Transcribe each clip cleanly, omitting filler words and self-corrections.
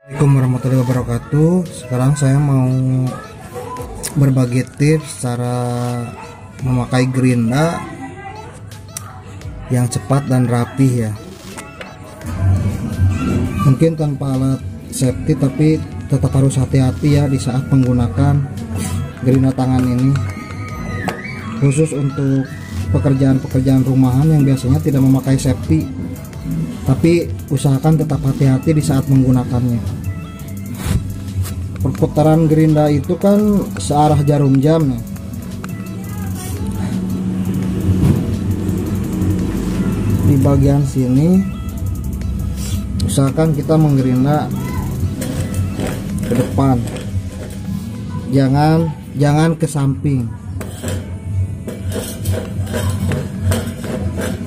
Assalamualaikum warahmatullahi wabarakatuh. Sekarang saya mau berbagi tips cara memakai gerinda yang cepat dan rapih ya. Mungkin tanpa alat safety, tapi tetap harus hati-hati ya di saat menggunakan gerinda tangan ini, khusus untuk pekerjaan-pekerjaan rumahan yang biasanya tidak memakai safety. Tapi usahakan tetap hati-hati di saat menggunakannya. Perputaran gerinda itu kan searah jarum jam nih. Di bagian sini usahakan kita menggerinda ke depan, jangan ke samping,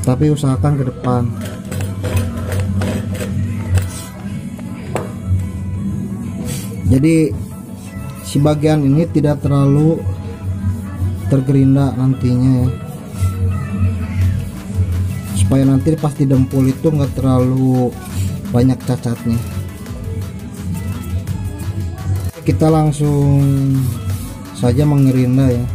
tapi usahakan ke depan. Jadi si bagian ini tidak terlalu tergerinda nantinya ya, supaya nanti pas didempul itu nggak terlalu banyak cacatnya. Kita langsung saja menggerinda ya.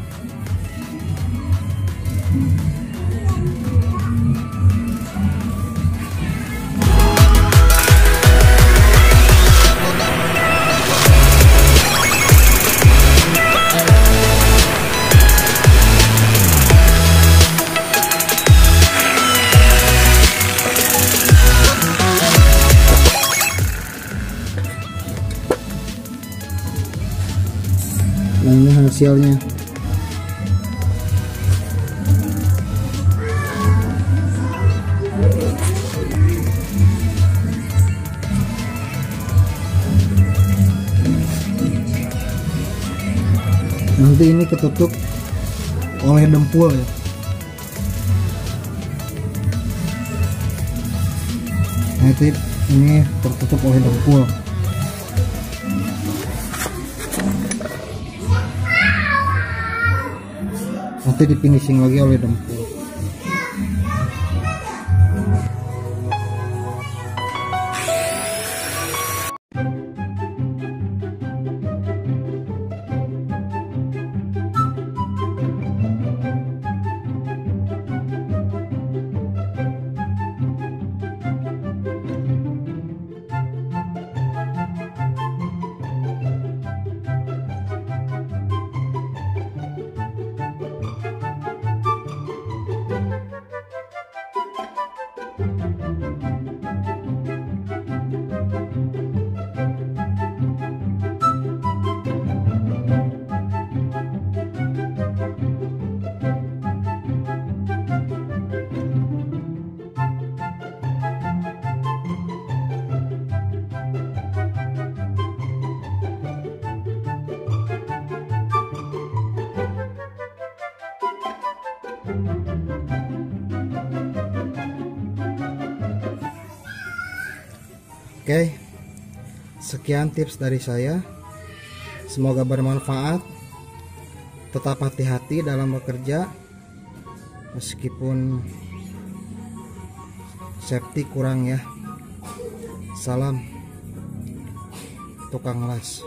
Nah, ini hasilnya. Nanti ini ketutup oleh dempul ya. Nanti ini tertutup oleh dempul. Nanti di finishing lagi oleh dempul. Oke, sekian tips dari saya. Semoga bermanfaat. Tetap hati-hati dalam bekerja, meskipun safety kurang ya. Salam tukang las.